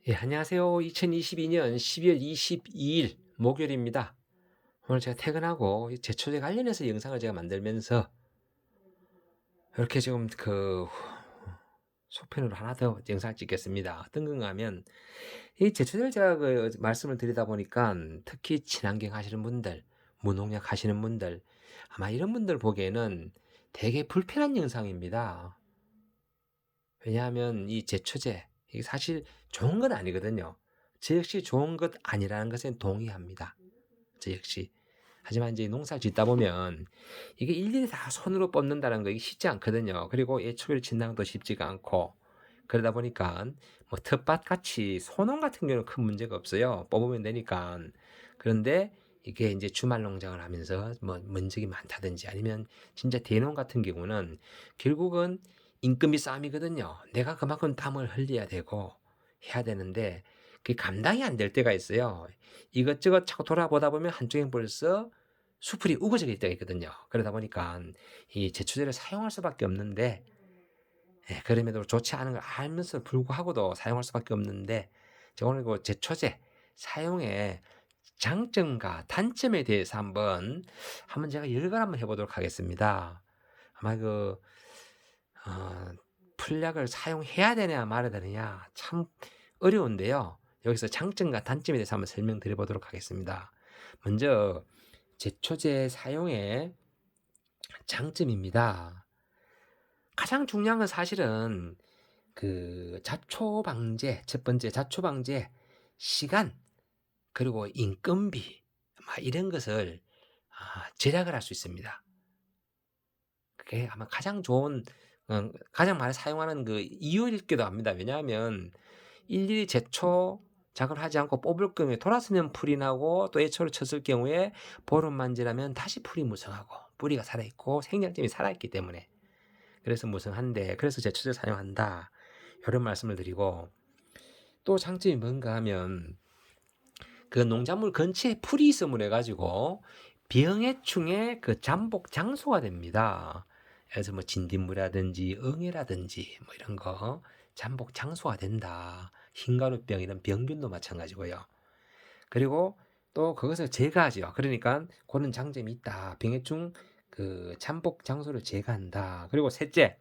예, 안녕하세요. 2022년 12월 22일 목요일입니다. 오늘 제가 퇴근하고 이 제초제 관련해서 영상을 제가 만들면서 이렇게 지금 소편으로 하나 더 영상을 찍겠습니다. 어떤 건가 하면 이 제초제를 제가 말씀을 드리다 보니까 특히 친환경 하시는 분들, 무농약 하시는 분들 아마 이런 분들 보기에는 되게 불편한 영상입니다. 왜냐하면 이 제초제 이게 사실 좋은 건 아니거든요. 저 역시 좋은 것 아니라는 것에 동의합니다. 저 역시. 하지만 이제 농사를 짓다 보면 이게 일일이 다 손으로 뽑는다는 거 이게 쉽지 않거든요. 그리고 예초기를 친다는 것도 쉽지가 않고 그러다 보니까 뭐 텃밭 같이 소농 같은 경우는 큰 문제가 없어요. 뽑으면 되니까. 그런데 이게 이제 주말 농장을 하면서 뭐 면적이 많다든지 아니면 진짜 대농 같은 경우는 결국은 인건비 싸움이거든요. 내가 그만큼 땀을 흘려야 되고 해야 되는데 그게 감당이 안 될 때가 있어요. 이것저것 자꾸 돌아보다 보면 한쪽엔 벌써 수풀이 우거져 있을 때가 있거든요. 그러다 보니까 이 제초제를 사용할 수밖에 없는데 예, 그럼에도 좋지 않은 걸 알면서 불구하고도 사용할 수밖에 없는데 제가 오늘 그 제초제 사용의 장점과 단점에 대해서 한번 제가 열거를 한번 해보도록 하겠습니다. 아마 어, 풀약을 사용해야 되냐 말아야 되느냐 참 어려운데요. 여기서 장점과 단점에 대해서 한번 설명드려 보도록 하겠습니다. 먼저 제초제 사용의 장점입니다. 가장 중요한 건 사실은 자초 방제, 첫 번째 자초 방제 시간 그리고 인건비 막 이런 것을 절약을 할 수 있습니다. 그게 아마 가장 좋은 가장 많이 사용하는 이유이기도 합니다. 왜냐하면 일일이 제초작을 하지 않고 뽑을 경우에 돌아서면 풀이 나고 또 애초를 쳤을 경우에 보름만 지나면 다시 풀이 무성하고 뿌리가 살아있고 생장점이 살아있기 때문에 그래서 무성한데 그래서 제초제를 사용한다. 이런 말씀을 드리고 또 장점이 뭔가 하면 그 농작물 근처에 풀이 있음을 해가지고 병해충의 그 잠복 장소가 됩니다. 그래서 뭐 진딧물이라든지 응애라든지 뭐 이런 거 잠복 장소가 된다. 흰가루병 이런 병균도 마찬가지고요. 그리고 또 그것을 제거하죠. 그러니까 그런 장점이 있다. 병해충 잠복 장소를 제거한다. 그리고 셋째,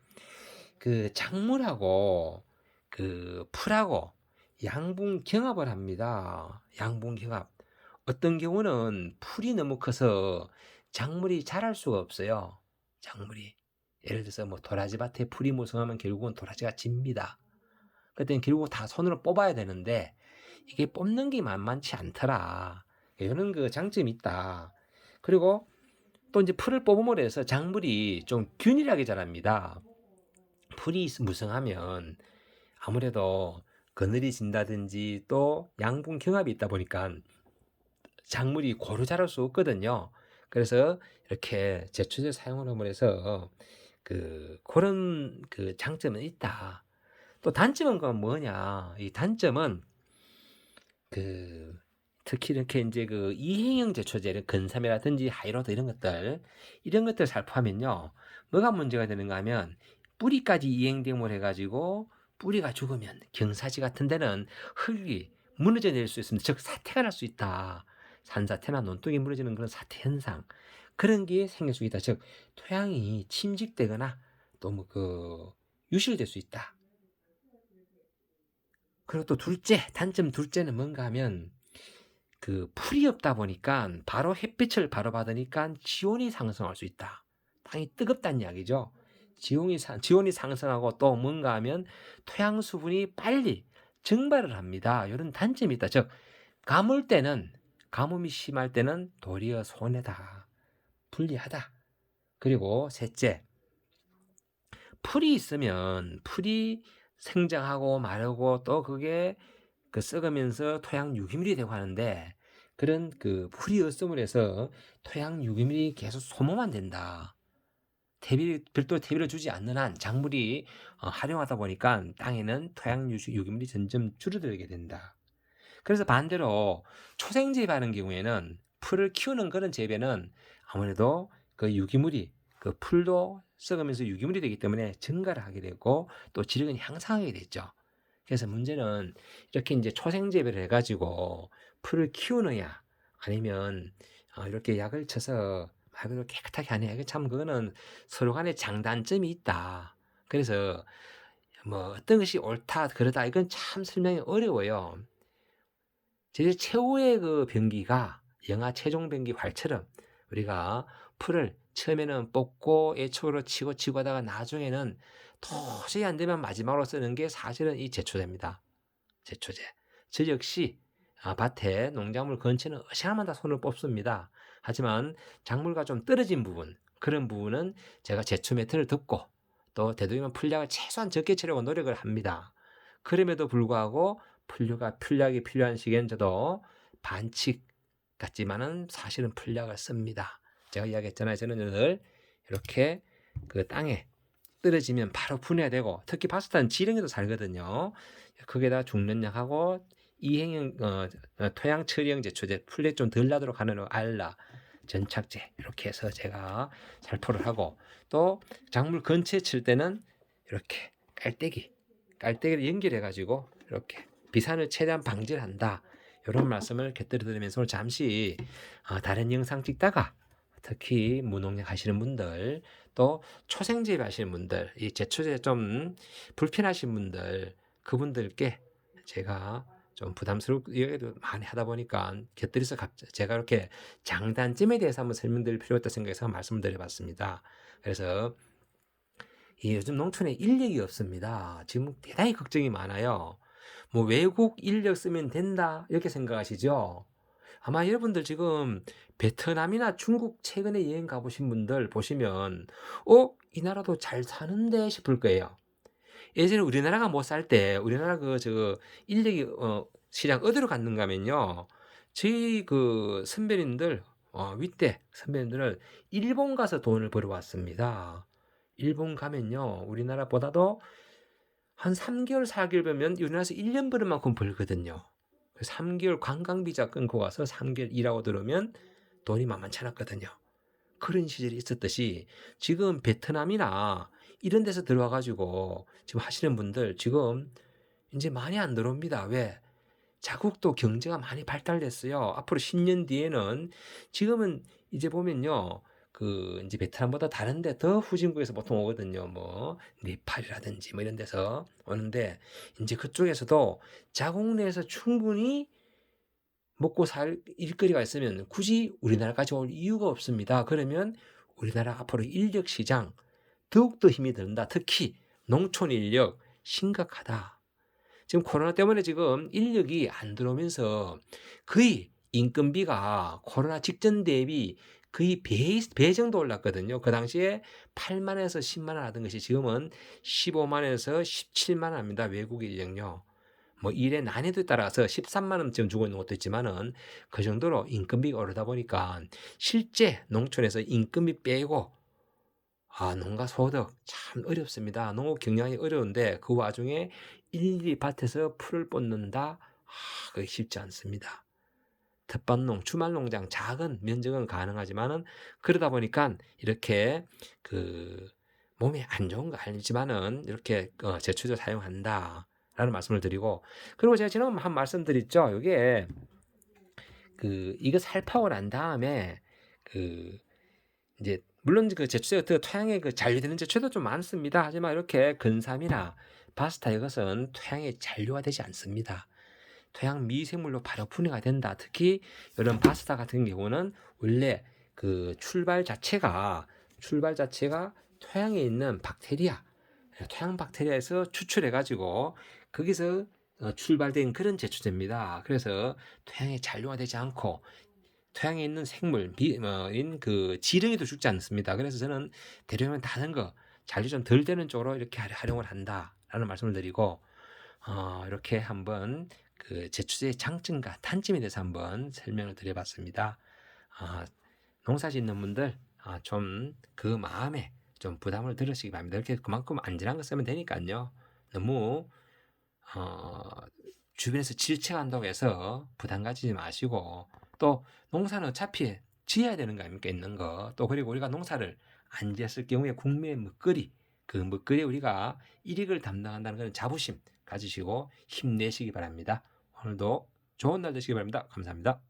작물하고 풀하고 양분 경합을 합니다. 양분 경합. 어떤 경우는 풀이 너무 커서 작물이 자랄 수가 없어요. 작물이. 예를 들어서 뭐 도라지 밭에 풀이 무성하면 결국은 도라지가 집니다. 그때는 결국 다 손으로 뽑아야 되는데 이게 뽑는 게 만만치 않더라. 이런 장점이 있다. 그리고 또 이제 풀을 뽑음으로 해서 작물이 좀 균일하게 자랍니다. 풀이 무성하면 아무래도 그늘이 진다든지 또 양분 경합이 있다 보니까 작물이 고루 자랄 수 없거든요. 그래서 이렇게 제초제 사용을 함으로 해서 그런 장점은 있다. 또 단점은 그건 뭐냐? 이 단점은 그 특히 이렇게 이제 이행형 제초제를 근삼이라든지 하이로드 이런 것들 살포하면요. 뭐가 문제가 되는가 하면 뿌리까지 이행됨을 해가지고 뿌리가 죽으면 경사지 같은 데는 흙이 무너져 내릴 수 있습니다. 즉 사태가 날 수 있다. 산사태나 논둑이 무너지는 그런 사태 현상 그런 게 생길 수 있다. 즉 토양이 침식되거나 또 유실될 수 있다. 그리고 또 단점 둘째는 뭔가 하면 풀이 없다 보니까 바로 햇빛을 바로 받으니까 지온이 상승할 수 있다. 땅이 뜨겁다는 이야기죠. 지온이 상승하고 또 뭔가 하면 토양 수분이 빨리 증발을 합니다. 이런 단점이 있다. 즉 가뭄이 심할 때는 도리어 손해다. 불리하다. 그리고 셋째, 풀이 있으면 풀이 생장하고 마르고 또 그게 썩으면서 토양 유기물이 되고 하는데 그런 풀이 없음을 해서 토양 유기물이 계속 소모만 된다. 별도로 대비를 주지 않는 한 작물이 활용하다 보니까 땅에는 토양 유기물이 점점 줄어들게 된다. 그래서 반대로 초생 재배하는 경우에는 풀을 키우는 그런 재배는 아무래도 유기물이 풀도 썩으면서 유기물이 되기 때문에 증가를 하게 되고 또 지력은 향상하게 됐죠. 그래서 문제는 이렇게 이제 초생 재배를 해 가지고 풀을 키우느냐 아니면 이렇게 약을 쳐서 말 그대로 깨끗하게 하느냐, 이게 참 그거는 서로 간에 장단점이 있다. 그래서 뭐 어떤 것이 옳다 그러다 이건 참 설명이 어려워요. 제 최후의 그 병기가 영하 최종 병기 활처럼 우리가 풀을 처음에는 뽑고 애초로 치고 하다가 나중에는 도저히 안 되면 마지막으로 쓰는 게 사실은 이 제초제입니다. 제초제. 저 역시 밭에 농작물 근처는 어시간하면 다 손을 뽑습니다. 하지만 작물과 좀 떨어진 부분, 그런 부분은 제가 제초 메터를 듣고 또 되도록이면 풀약을 최소한 적게 치려고 노력을 합니다. 그럼에도 불구하고 풀약이 필요한 시기엔 저도 반칙 같지만은 사실은 풀약을 씁니다. 제가 이야기했잖아요. 저는 늘 이렇게 그 땅에 떨어지면 바로 분해야 되고, 특히 파스타는 지렁이도 살거든요. 거기에다 죽는 약하고 이행형 토양 처리형 제초제, 풀에 좀 덜 나도록 하는 알라, 전착제 이렇게 해서 제가 살포를 하고, 또 작물 근처에 칠 때는 이렇게 깔때기를 연결해 가지고 이렇게 비산을 최대한 방지를 한다. 이런 말씀을 곁들여 드리면서 오늘 잠시 다른 영상 찍다가 특히 무농약 하시는 분들, 또 초생재배 하시는 분들, 이 제초제 좀 불편하신 분들, 그분들께 제가 좀 부담스럽게 많이 하다 보니까 곁들여서 제가 이렇게 장단점에 대해서 한번 설명드릴 필요가 있다 생각해서 말씀을 드려봤습니다. 그래서 이 요즘 농촌에 인력이 없습니다. 지금 대단히 걱정이 많아요. 뭐 외국 인력 쓰면 된다 이렇게 생각하시죠? 아마 여러분들 지금 베트남이나 중국 최근에 여행 가보신 분들 보시면 이 나라도 잘 사는데 싶을 거예요. 예전에 우리나라가 못 살 때 우리나라 인력이 시장 어디로 갔는가 하면요, 저희 그 선배님들 윗대 선배님들은 일본 가서 돈을 벌어왔습니다. 일본 가면요 우리나라보다도 한 3개월 4개월 벌면 우리나라에서 1년 버는 만큼 벌거든요. 3개월 관광비자 끊고 가서 3개월 일하고 들어오면 돈이 만만치 않았거든요. 그런 시절이 있었듯이 지금 베트남이나 이런 데서 들어와 가지고 지금 하시는 분들 지금 이제 많이 안 들어옵니다. 왜? 자국도 경제가 많이 발달됐어요. 앞으로 10년 뒤에는, 지금은 이제 보면요, 그 이제 베트남보다 다른데 더 후진국에서 보통 오거든요. 뭐 네팔이라든지 뭐 이런 데서 오는데, 이제 그쪽에서도 자국 내에서 충분히 먹고 살 일거리가 있으면 굳이 우리나라까지 올 이유가 없습니다. 그러면 우리나라 앞으로 인력 시장 더욱더 힘이 든다. 특히 농촌 인력 심각하다. 지금 코로나 때문에 지금 인력이 안 들어오면서 거의 인건비가 코로나 직전 대비 거의 배 정도 올랐거든요. 그 당시에 8만에서 10만 원 하던 것이 지금은 15만에서 17만 원 합니다. 외국 인력요. 뭐 일의 난이도에 따라서 13만 원쯤 주고 있는 것도 있지만은 그 정도로 인건비가 오르다 보니까 실제 농촌에서 인건비 빼고 농가 소득 참 어렵습니다. 농업 경영이 어려운데 그 와중에 일일이 밭에서 풀을 뽑는다? 그게 쉽지 않습니다. 텃밭농, 주말농장 작은 면적은 가능하지만은 그러다 보니까 이렇게 그 몸에 안 좋은 거 알지만은 이렇게 제초제 사용한다라는 말씀을 드리고, 그리고 제가 지난번에 한 말씀 드렸죠. 이게 이거 살파고 난 다음에 이제 물론 그 제초제가 토양에 잔류되는 제초도 좀 많습니다. 하지만 이렇게 근삼이나 바스타 이것은 토양에 잔류가 되지 않습니다. 토양 미생물로 바로 분해가 된다. 특히 이런 바스타 같은 경우는 원래 출발 자체가 토양에 있는 박테리아, 토양 박테리아에서 추출해 가지고 거기서 출발된 그런 제초제입니다. 그래서 토양에 잔류가 되지 않고 토양에 있는 생물인 지렁이도 죽지 않습니다. 그래서 저는 대량은 다른 거 잔류 좀 덜 되는 쪽으로 이렇게 활용을 한다라는 말씀을 드리고, 이렇게 한번 제초제의 장점과 단점에 대해서 한번 설명을 드려봤습니다. 농사 짓는 분들 좀 그 마음에 좀 부담을 들으시기 바랍니다. 이렇게 그만큼 안전한 거 쓰면 되니까요. 너무 주변에서 질책한다고 해서 부담 가지지 마시고, 또 농사는 어차피 지어야 되는 거 아닙니까? 있는 거. 또 그리고 우리가 농사를 안 지었을 경우에 국민의 먹거리, 그 먹거리에 우리가 일익을 담당한다는 그런 자부심, 가지시고 힘내시기 바랍니다. 오늘도 좋은 날 되시기 바랍니다. 감사합니다.